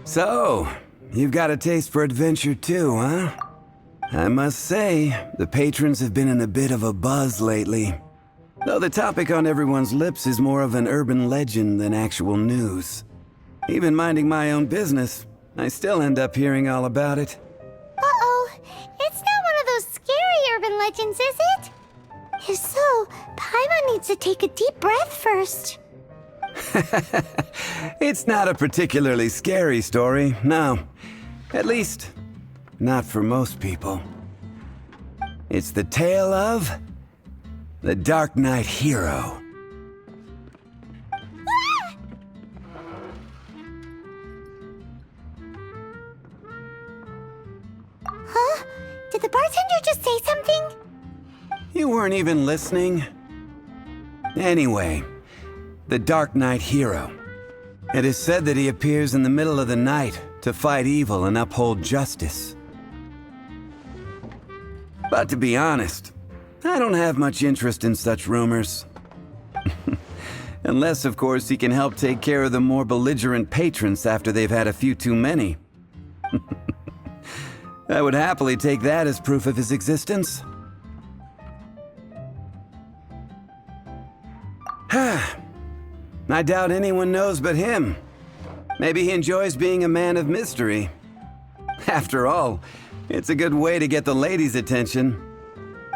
So, you've got a taste for adventure too, huh? I must say, the patrons have been in a bit of a buzz lately. Though the topic on everyone's lips is more of an urban legend than actual news. Even minding my own business, I still end up hearing all about it. Uh-oh, it's not one of those scary urban legends, is it? If so, Paimon needs to take a deep breath first. It's not a particularly scary story, no. At least, not for most people. It's the tale of the Decknight hero. Huh? Did the bartender just say something? You weren't even listening? Anyway, the Decknight hero. It is said that he appears in the middle of the night to fight evil and uphold justice. But to be honest, I don't have much interest in such rumors. Unless, of course, he can help take care of the more belligerent patrons after they've had a few too many. I would happily take that as proof of his existence. I doubt anyone knows but him. Maybe he enjoys being a man of mystery. After all, it's a good way to get the ladies' attention.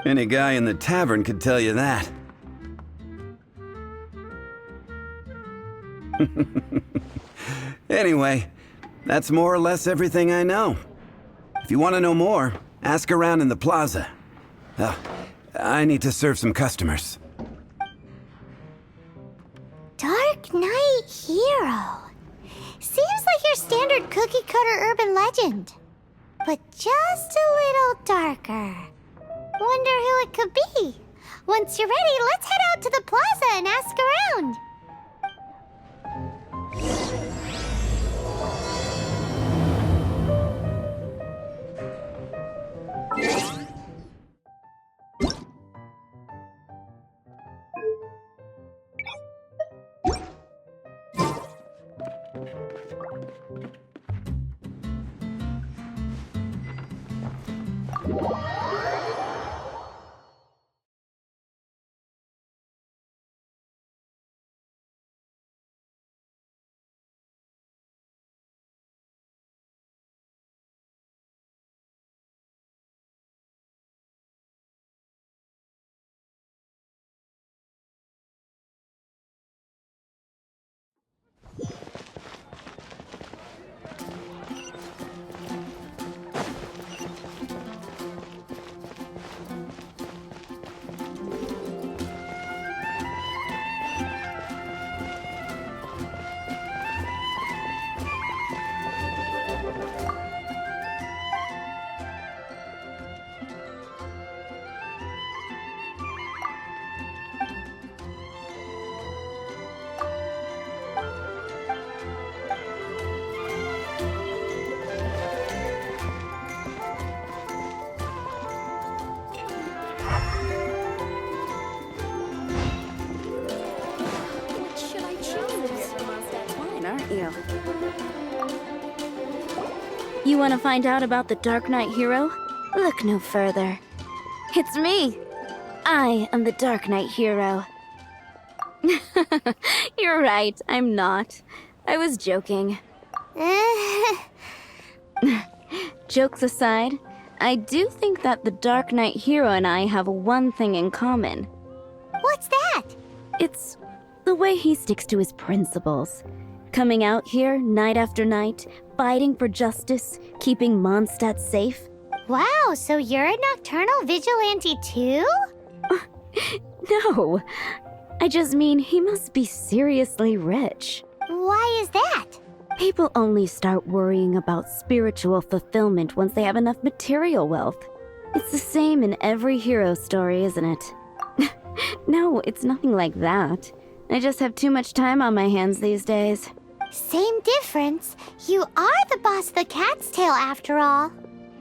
Any guy in the tavern could tell you that. Anyway, that's more or less everything I know. If you want to know more, ask around in the plaza. I need to serve some customers. Decknight hero. Seems like your standard cookie-cutter urban legend. But just a little darker. Wonder who it could be. Once you're ready, let's head out to the plaza and ask around. You want to find out about the Decknight hero? Look no further. It's me! I am the Decknight hero. You're right, I'm not. I was joking. Jokes aside, I do think that the Decknight hero and I have one thing in common. What's that? It's the way he sticks to his principles. Coming out here night after night, fighting for justice, keeping Mondstadt safe. Wow, so you're a nocturnal vigilante too? No, I just mean he must be seriously rich. Why is that? People only start worrying about spiritual fulfillment once they have enough material wealth. It's the same in every hero story, isn't it? No, it's nothing like that. I just have too much time on my hands these days. Same difference. You are the boss of the Cat's Tail after all.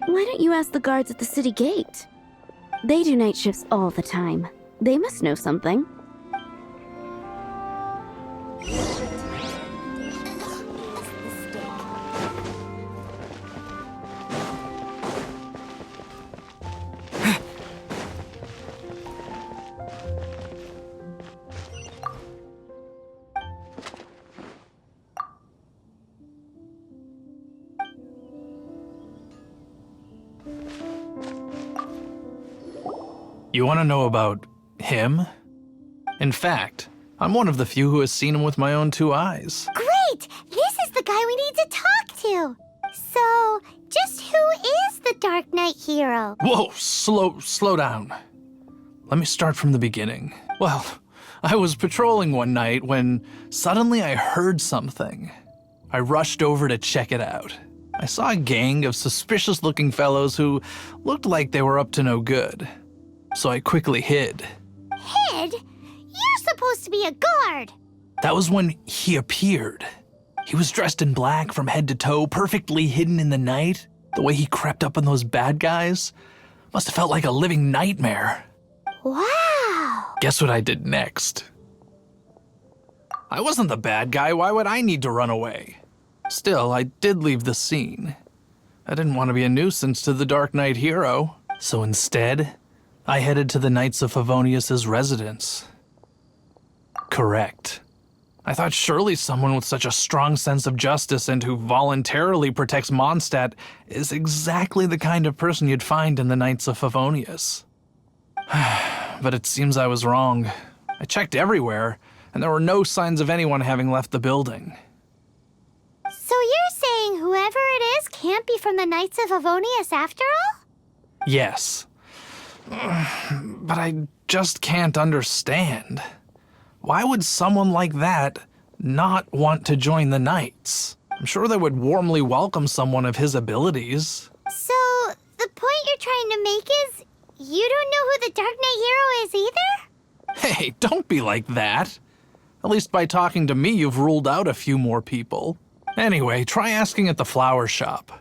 Why don't you ask the guards at the city gate? They do night shifts all the time. They must know something. You want to know about him? In fact, I'm one of the few who has seen him with my own 2 eyes. Great! This is the guy we need to talk to. So, just who is the Dark Knight hero? Whoa, slow down. Let me start from the beginning. Well, I was patrolling one night when suddenly I heard something. I rushed over to check it out. I saw a gang of suspicious-looking fellows who looked like they were up to no good. So I quickly hid. Hid? You're supposed to be a guard. That was when he appeared. He was dressed in black from head to toe, perfectly hidden in the night. The way he crept up on those bad guys must have felt like a living nightmare. Wow. Guess what I did next? I wasn't the bad guy. Why would I need to run away? Still, I did leave the scene. I didn't want to be a nuisance to the Dark Knight hero. So instead, I headed to the Knights of Favonius' residence. Correct. I thought surely someone with such a strong sense of justice and who voluntarily protects Mondstadt is exactly the kind of person you'd find in the Knights of Favonius. But it seems I was wrong. I checked everywhere, and there were no signs of anyone having left the building. So you're saying whoever it is can't be from the Knights of Favonius after all? Yes. But I just can't understand. Why would someone like that not want to join the Knights? I'm sure they would warmly welcome someone of his abilities. So, the point you're trying to make is you don't know who the Dark Knight hero is either? Hey, don't be like that. At least by talking to me, you've ruled out a few more people. Anyway, try asking at the flower shop.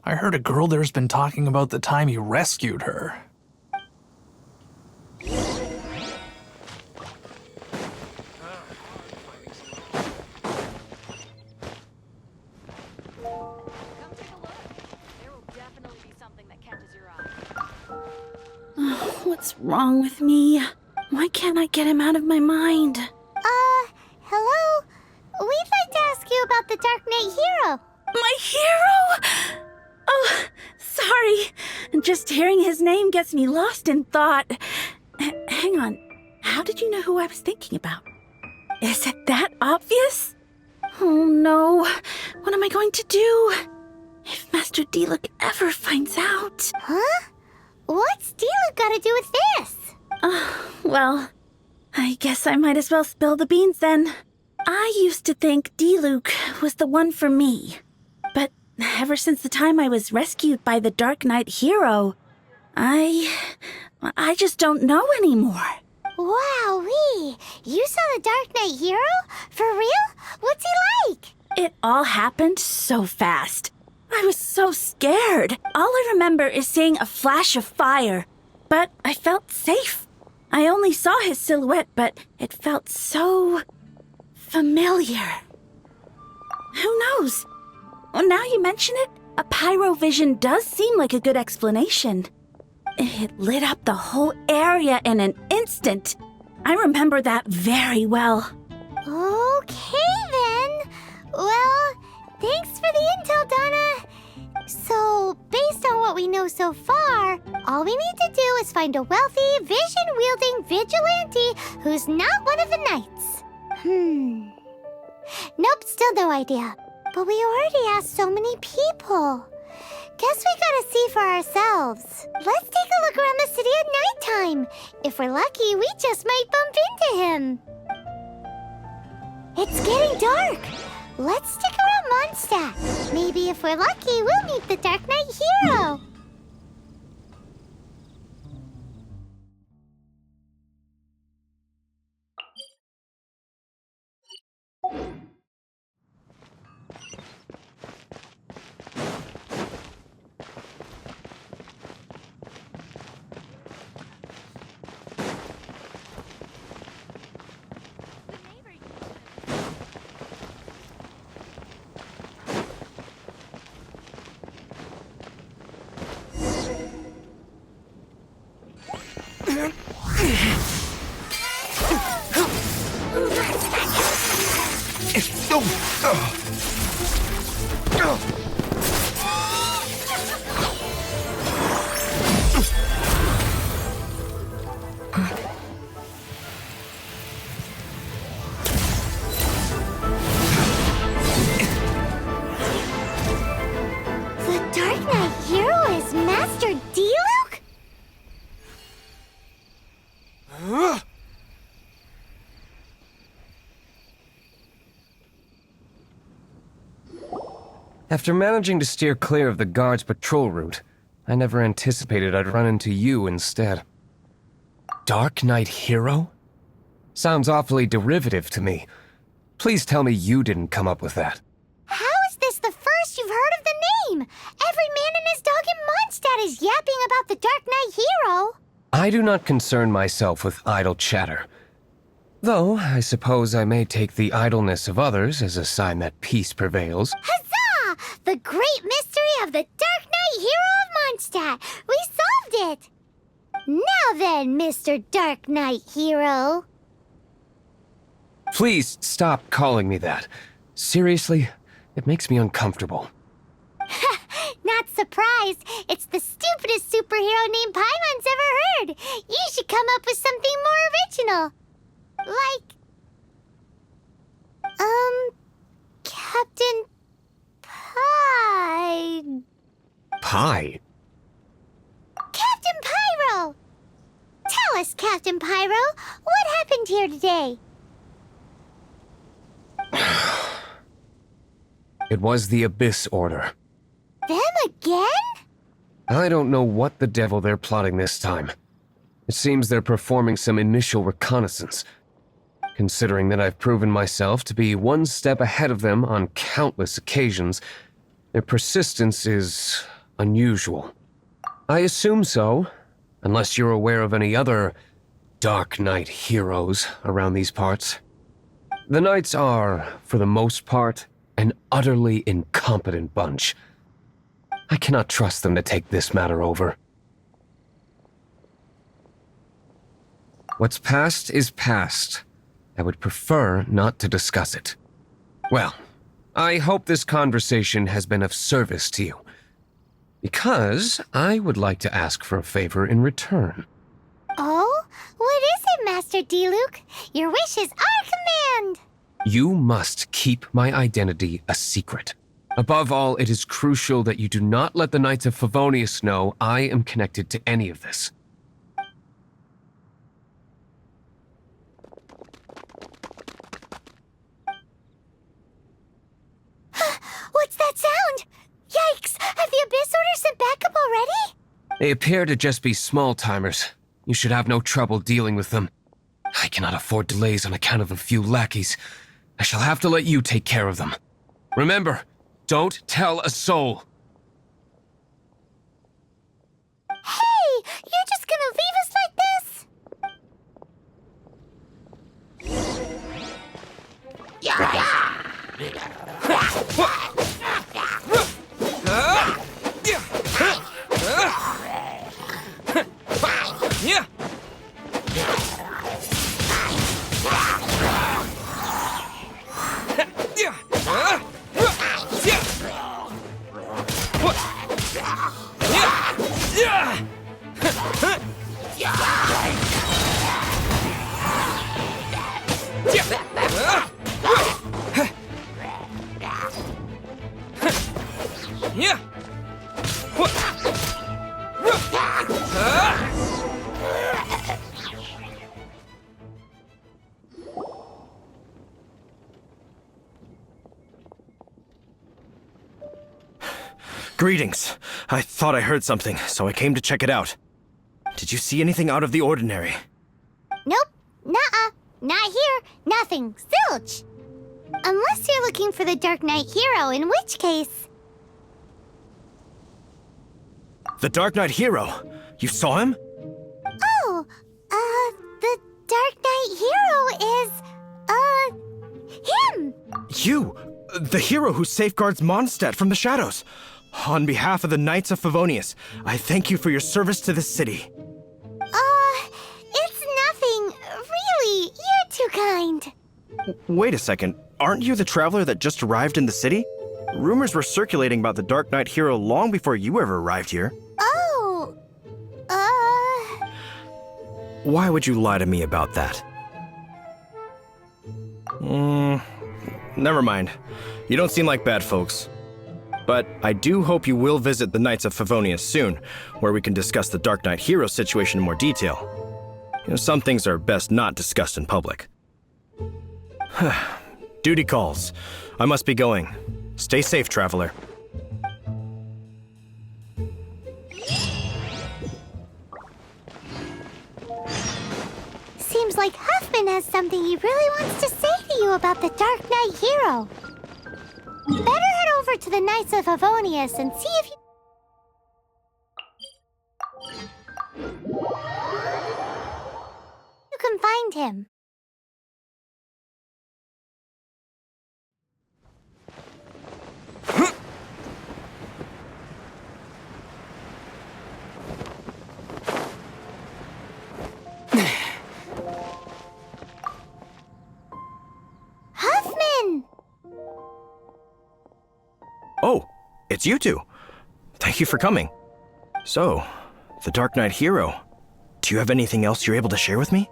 I heard a girl there's been talking about the time you rescued her. What's wrong with me? Why can't I get him out of my mind? Hello? We'd like to ask you about the Dark Knight hero. My hero? Oh, sorry. Just hearing his name gets me lost in thought. Hang on. How did you know who I was thinking about? Is it that obvious? Oh no. What am I going to do? If Master Diluc ever finds out. Huh? What's Diluc got to do with this? Well, I guess I might as well spill the beans then. I used to think Diluc was the one for me. But ever since the time I was rescued by the Dark Knight hero, I just don't know anymore. Wowee! You saw the Dark Knight hero? For real? What's he like? It all happened so fast. I was so scared. All I remember is seeing a flash of fire, but I felt safe. I only saw his silhouette, but it felt so familiar. Who knows? Well, now you mention it, a pyrovision does seem like a good explanation. It lit up the whole area in an instant. I remember that very well. Okay then. Well, thanks for the intel, Donna. So, based on what we know so far, all we need to do is find a wealthy, vision-wielding vigilante who's not one of the knights. Nope, still no idea. But we already asked so many people. Guess we gotta see for ourselves. Let's take a look around the city at nighttime. If we're lucky, we just might bump into him. It's getting dark. Let's stick around Mondstadt. Maybe if we're lucky, we'll meet the Decknight hero. The Decknight hero is Master D-Luke? After managing to steer clear of the guard's patrol route, I never anticipated I'd run into you instead. Dark Knight Hero? Sounds awfully derivative to me. Please tell me you didn't come up with that. How is this the first you've heard of the name? Every man and his dog in Mondstadt is yapping about the Dark Knight hero. I do not concern myself with idle chatter. Though, I suppose I may take the idleness of others as a sign that peace prevails. Huzzah! The great mystery of the Dark Knight hero of Mondstadt. We solved it! Now then, Mr. Dark Knight hero. Please stop calling me that. Seriously, it makes me uncomfortable. Not surprised. It's the stupidest superhero name Paimon's ever heard. You should come up with something more original. Like... Captain Pie... Pie? Captain Pyro! Tell us, Captain Pyro, what happened here today? It was the Abyss Order. Them again? I don't know what the devil they're plotting this time. It seems they're performing some initial reconnaissance. Considering that I've proven myself to be one step ahead of them on countless occasions, their persistence is unusual. I assume so, unless you're aware of any other Dark Knight heroes around these parts. The Knights are, for the most part, an utterly incompetent bunch. I cannot trust them to take this matter over. What's past is past. I would prefer not to discuss it. Well, I hope this conversation has been of service to you. Because I would like to ask for a favor in return. Oh? What is it, Master D-Luke? Your wish is our command! You must keep my identity a secret. Above all, it is crucial that you do not let the Knights of Favonius know I am connected to any of this. What's that sound? Yikes! Have the Abyss Order sent backup already? They appear to just be small-timers. You should have no trouble dealing with them. I cannot afford delays on account of a few lackeys. I shall have to let you take care of them. Remember, don't tell a soul. Hey! You're just gonna leave us like this? Greetings. I thought I heard something, so I came to check it out. Did you see anything out of the ordinary? Nope. Nuh-uh. Not here. Nothing. Zilch. Unless you're looking for the Decknight hero, in which case... The Decknight hero? You saw him? Oh, the Decknight hero is, him! You! The hero who safeguards Mondstadt from the shadows. On behalf of the Knights of Favonius, I thank you for your service to this city. It's nothing. Really, you're too kind. Wait a second. Aren't you the traveler that just arrived in the city? Rumors were circulating about the Decknight hero long before you ever arrived here. Oh, Why would you lie to me about that? Never mind. You don't seem like bad folks. But I do hope you will visit the Knights of Favonius soon, where we can discuss the Decknight hero situation in more detail. Some things are best not discussed in public. Duty calls. I must be going. Stay safe, traveler. seems like Huffman has something he really wants to say to you about the Decknight hero. Better head over to the Knights of Favonius and see if you can find him. Huffman! Oh, it's you two. Thank you for coming. So, the Decknight hero. Do you have anything else you're able to share with me?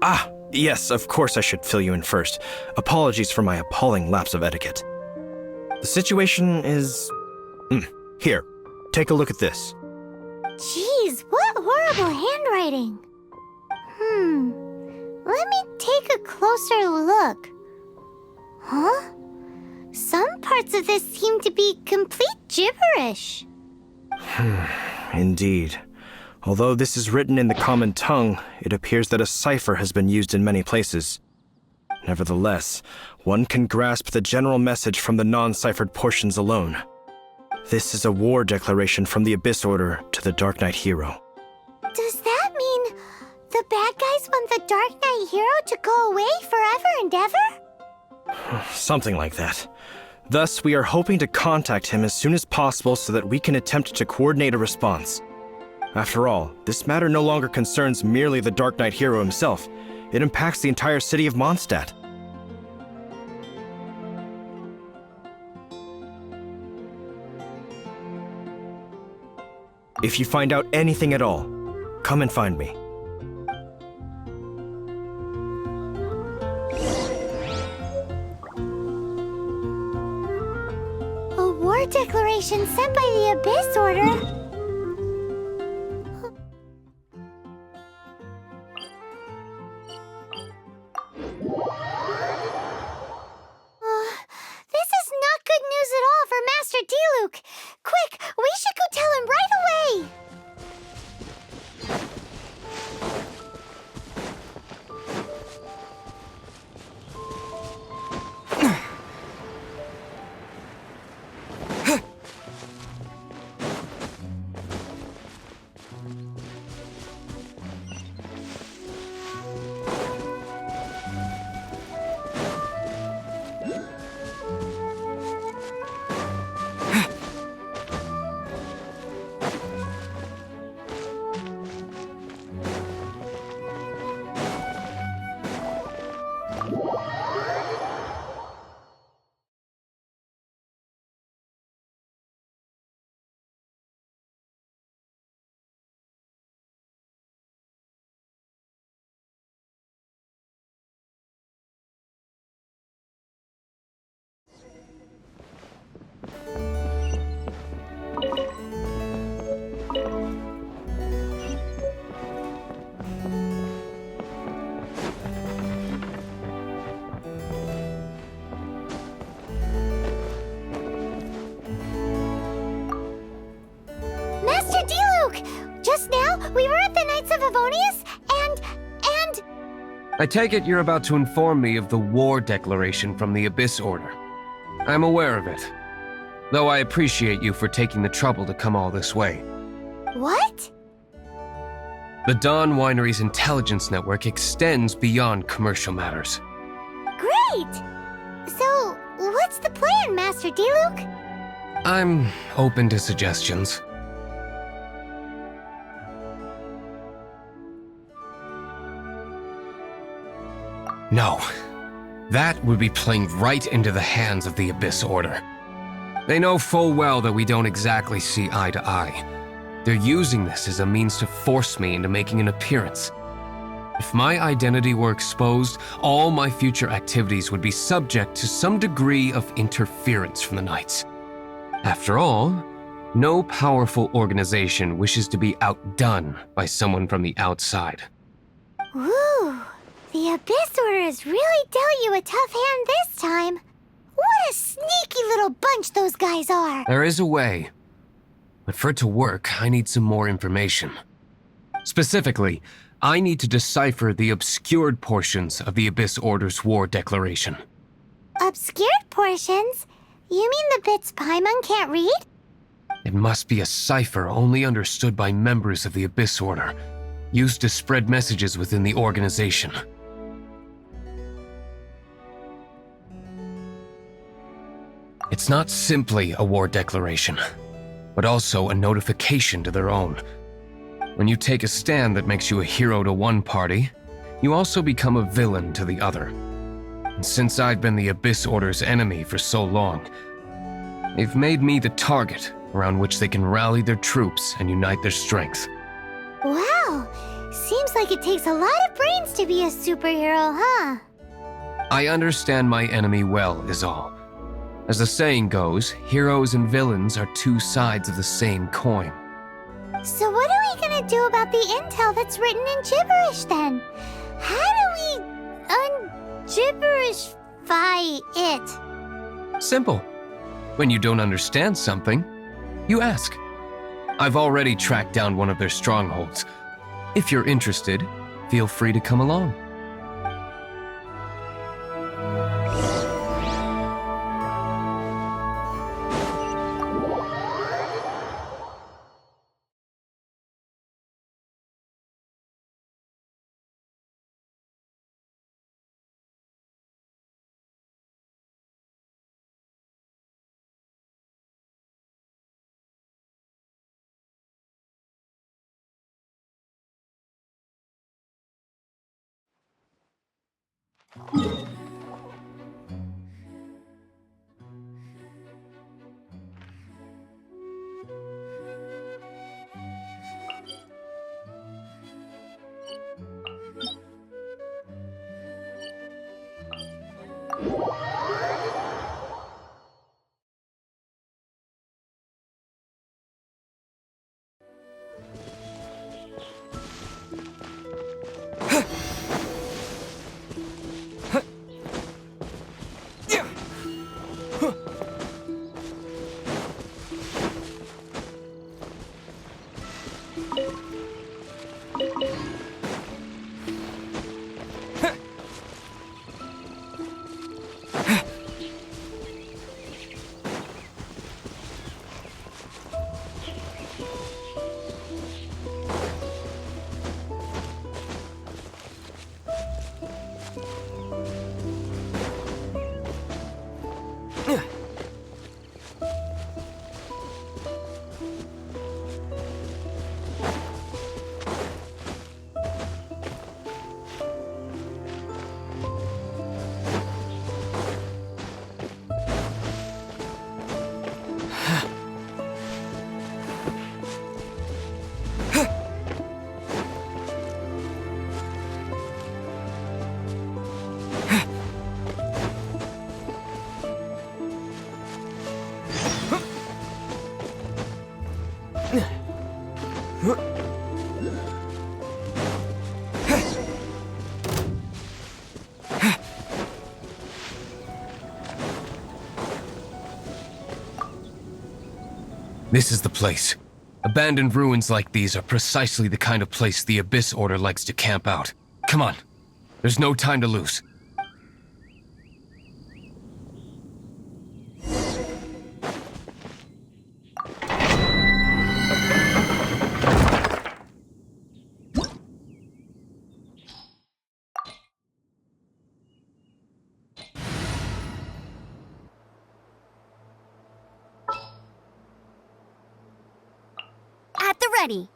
Ah, yes, of course I should fill you in first. Apologies for my appalling lapse of etiquette. The situation is... Here, take a look at this. Jeez, what horrible handwriting. Let me take a closer look. Huh? Some parts of this seem to be complete gibberish. Indeed. Although this is written in the common tongue, it appears that a cipher has been used in many places. Nevertheless, one can grasp the general message from the non-ciphered portions alone. This is a war declaration from the Abyss Order to the Decknight hero. Does that mean the bad guys want the Decknight hero to go away forever and ever? Something like that. Thus, we are hoping to contact him as soon as possible so that we can attempt to coordinate a response. After all, this matter no longer concerns merely the Decknight hero himself. It impacts the entire city of Mondstadt. If you find out anything at all, come and find me. A war declaration sent by the Abyss Order? This is not good news at all for Master Diluc. Quick, we should go tell him right away. we were at the Knights of Avonius, and... I take it you're about to inform me of the war declaration from the Abyss Order. I'm aware of it, though I appreciate you for taking the trouble to come all this way. What? The Dawn Winery's intelligence network extends beyond commercial matters. Great! So, what's the plan, Master Diluc? I'm open to suggestions. No. That would be playing right into the hands of the Abyss Order. They know full well that we don't exactly see eye to eye. They're using this as a means to force me into making an appearance. If my identity were exposed, all my future activities would be subject to some degree of interference from the Knights. After all, no powerful organization wishes to be outdone by someone from the outside. Woo! The Abyss Order has really dealt you a tough hand this time. What a sneaky little bunch those guys are! There is a way. But for it to work, I need some more information. Specifically, I need to decipher the obscured portions of the Abyss Order's war declaration. Obscured portions? You mean the bits Paimon can't read? It must be a cipher only understood by members of the Abyss Order, used to spread messages within the organization. It's not simply a war declaration, but also a notification to their own. When you take a stand that makes you a hero to one party, you also become a villain to the other. And since I've been the Abyss Order's enemy for so long, they've made me the target around which they can rally their troops and unite their strength. Wow! Seems like it takes a lot of brains to be a superhero, huh? I understand my enemy well, is all. As the saying goes, heroes and villains are two sides of the same coin. So what are we gonna do about the intel that's written in gibberish then? How do we un-gibberishify it? Simple. When you don't understand something, you ask. I've already tracked down one of their strongholds. If you're interested, feel free to come along. This is the place. Abandoned ruins like these are precisely the kind of place the Abyss Order likes to camp out. Come on. There's no time to lose. At the ready.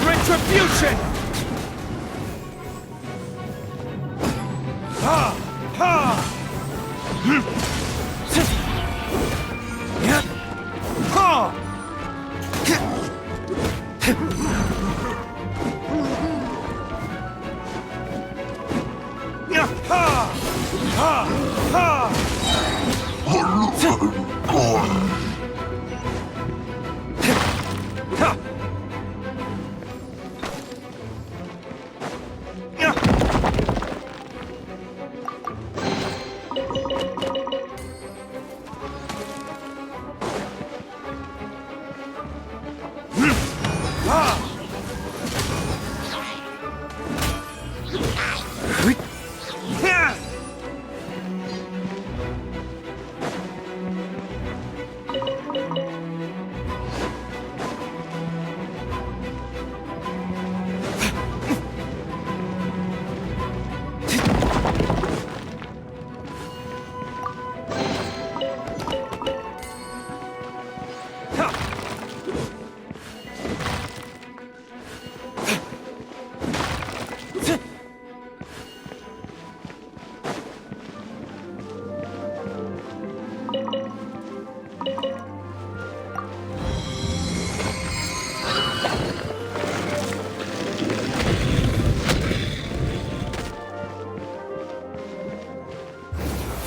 Retribution! Ha! Ha! Ha! Ha! Ha!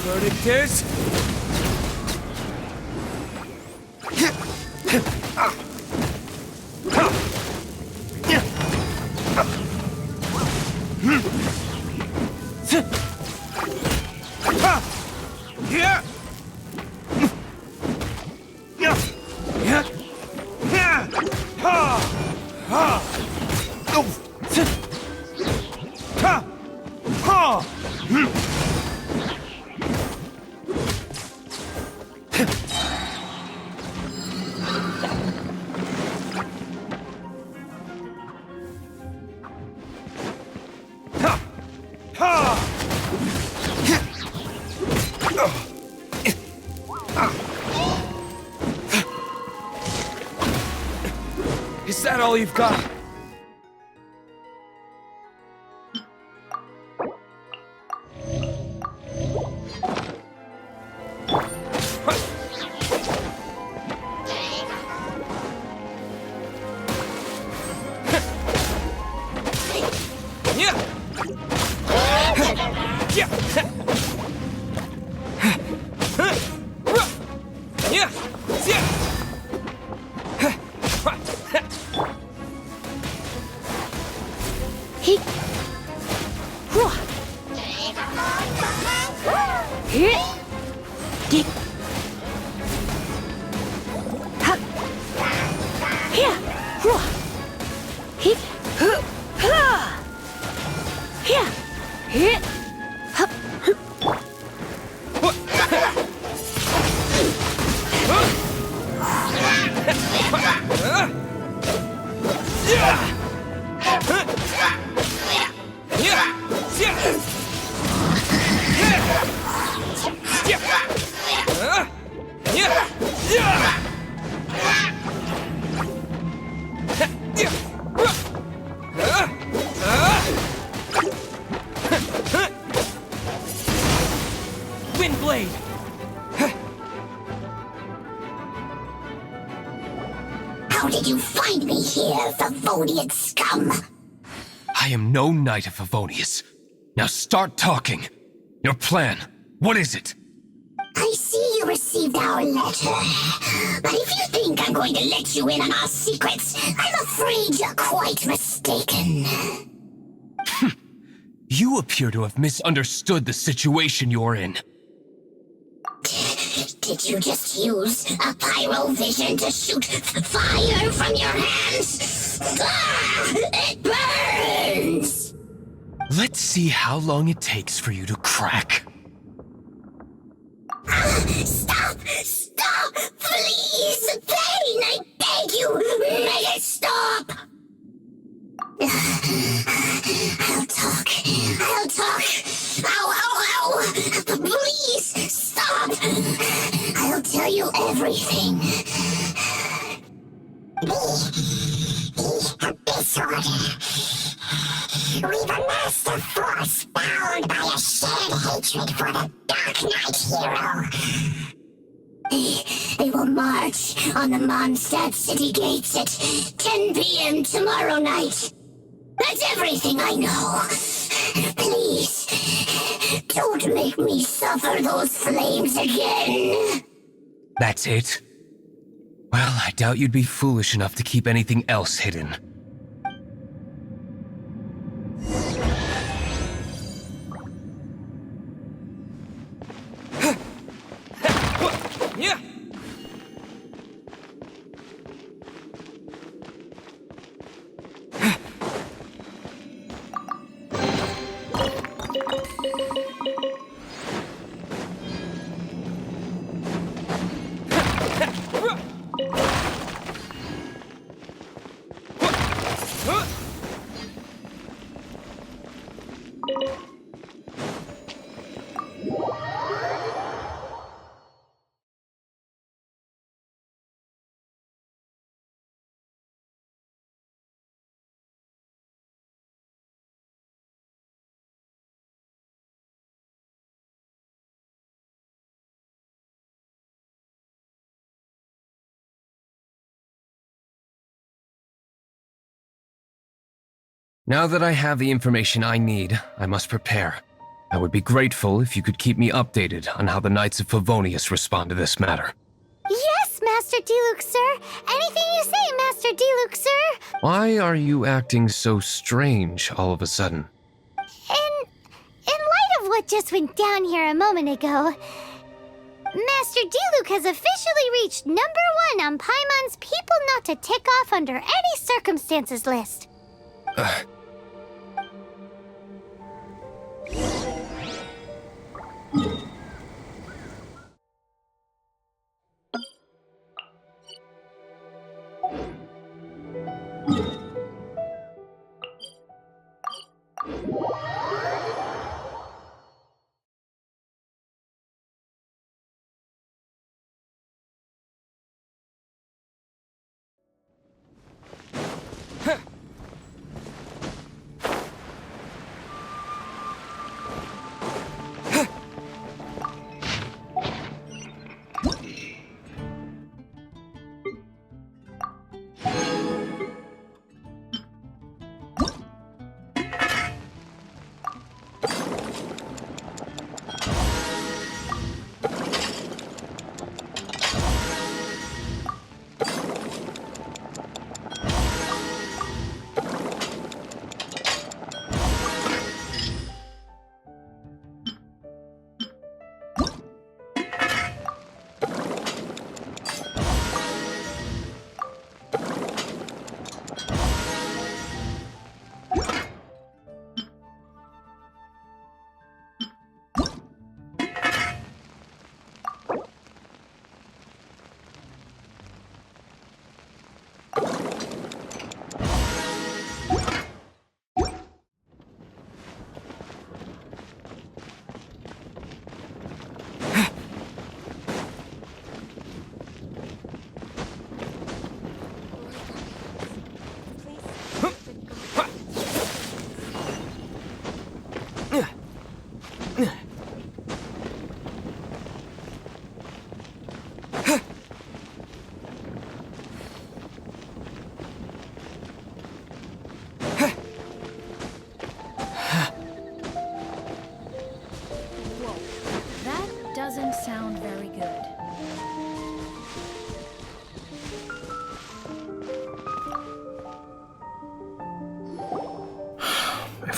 Verdict is... Is that all you've got? Windblade! How did you find me here, Favonian scum? I am no Knight of Favonius. Now start talking. Your plan, what is it? I see you received our letter. But if you think I'm going to let you in on our secrets, I'm afraid you're quite mistaken. You appear to have misunderstood the situation you're in. Did you just use a pyrovision to shoot fire from your hands? Ah, it burns! Let's see how long it takes for you to crack. Stop! Stop! Please! Pain! I beg you! Make it stop! I'll talk. I'll talk. Ow, ow, ow! Please, stop! I'll tell you everything. This order. We've amassed a force bound by a shared hatred for the Decknight hero. They will march on the Mondstadt city gates at 10 p.m. tomorrow night. That's everything I know. Please, don't make me suffer those flames again. That's it? Well, I doubt you'd be foolish enough to keep anything else hidden. Yeah! Now that I have the information I need, I must prepare. I would be grateful if you could keep me updated on how the Knights of Favonius respond to this matter. Yes, Master Diluc, sir. Anything you say, Master Diluc, sir. Why are you acting so strange all of a sudden? In light of what just went down here a moment ago, Master Diluc has officially reached #1 on Paimon's People Not to Tick Off Under Any Circumstances list.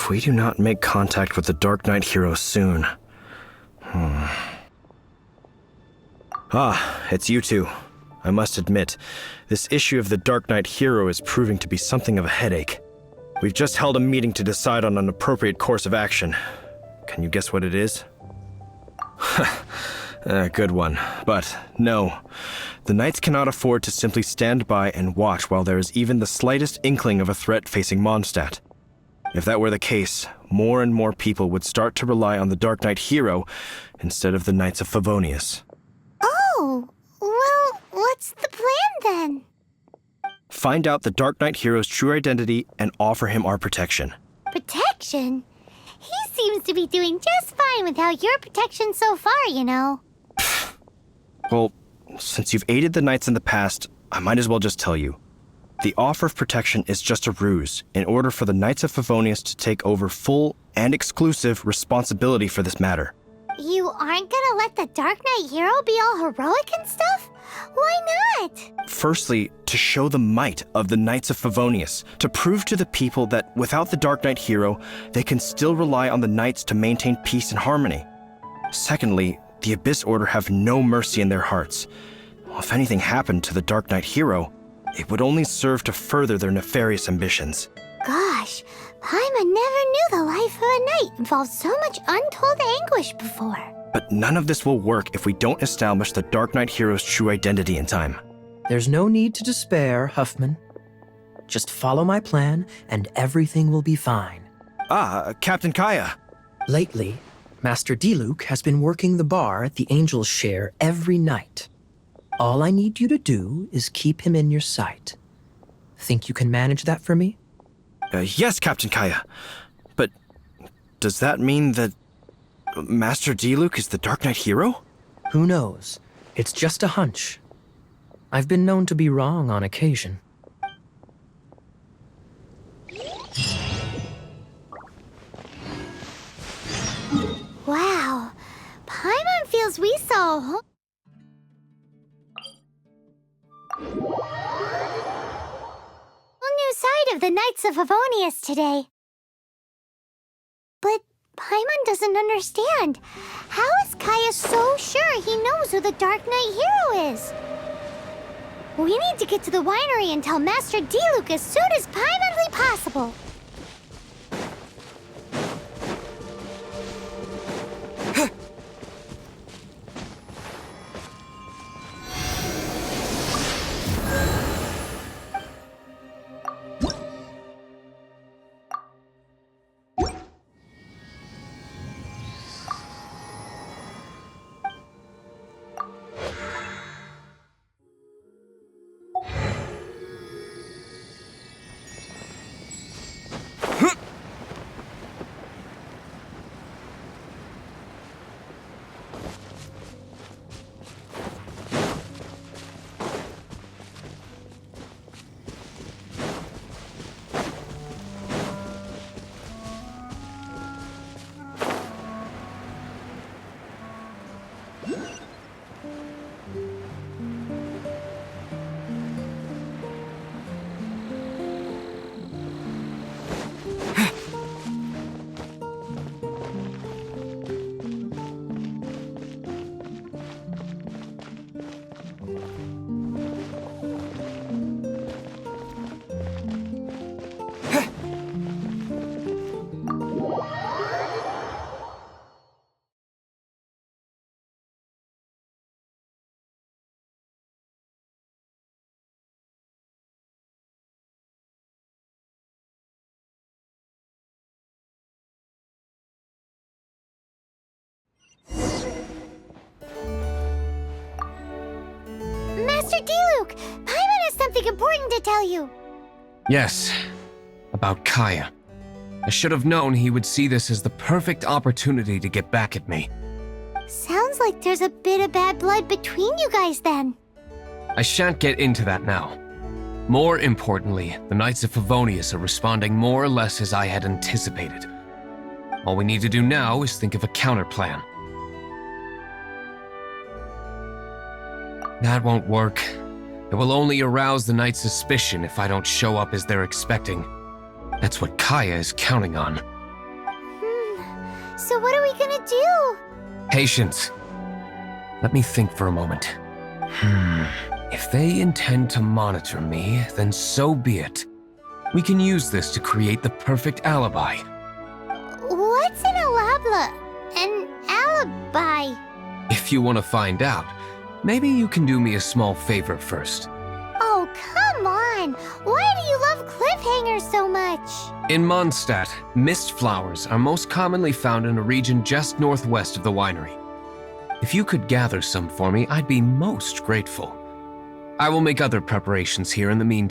If we do not make contact with the Dark Knight hero soon... Ah, it's you two. I must admit, this issue of the Dark Knight hero is proving to be something of a headache. We've just held a meeting to decide on an appropriate course of action. Can you guess what it is? Good one. But no, the Knights cannot afford to simply stand by and watch while there is even the slightest inkling of a threat facing Mondstadt. If that were the case, more and more people would start to rely on the Dark Knight hero instead of the Knights of Favonius. Oh, well, what's the plan then? Find out the Dark Knight hero's true identity and offer him our protection. Protection? He seems to be doing just fine without your protection so far, you know. Well, since you've aided the Knights in the past, I might as well just tell you. The offer of protection is just a ruse in order for the Knights of Favonius to take over full and exclusive responsibility for this matter. You aren't gonna let the Dark Knight hero be all heroic and stuff? Why not? Firstly, to show the might of the Knights of Favonius, to prove to the people that without the Dark Knight hero, they can still rely on the Knights to maintain peace and harmony. Secondly, the Abyss Order have no mercy in their hearts. If anything happened to the Dark Knight hero, it would only serve to further their nefarious ambitions. Gosh, Paimon never knew the life of a knight involved so much untold anguish before. But none of this will work if we don't establish the Dark Knight hero's true identity in time. There's no need to despair, Huffman. Just follow my plan, and everything will be fine. Captain Kaya. Lately, Master Diluc has been working the bar at the Angel's Share every night. All I need you to do is keep him in your sight. Think you can manage that for me? Yes, Captain Kaya. But does that mean that Master Diluc is the Dark Knight hero? Who knows? It's just a hunch. I've been known to be wrong on occasion. Wow, Paimon feels we saw a whole new side of the Knights of Favonius today. But Paimon doesn't understand. How is Kaya so sure he knows who the Dark Knight hero is? We need to get to the winery and tell Master Diluc as soon as Paimonly possible. Master Diluc, Paimon has something important to tell you. Yes, about Kaya. I should have known he would see this as the perfect opportunity to get back at me. Sounds like there's a bit of bad blood between you guys then. I shan't get into that now. More importantly, the Knights of Favonius are responding more or less as I had anticipated. All we need to do now is think of a counterplan. That won't work. It will only arouse the Knights' suspicion if I don't show up as they're expecting. That's what Kaya is counting on. So what are we gonna do? Patience. Let me think for a moment. If they intend to monitor me, then so be it. We can use this to create the perfect alibi. What's an alibi? If you want to find out, maybe you can do me a small favor first. Oh, come on! Why do you love cliffhangers so much? In Mondstadt, mist flowers are most commonly found in a region just northwest of the winery. If you could gather some for me, I'd be most grateful. I will make other preparations here in the meantime.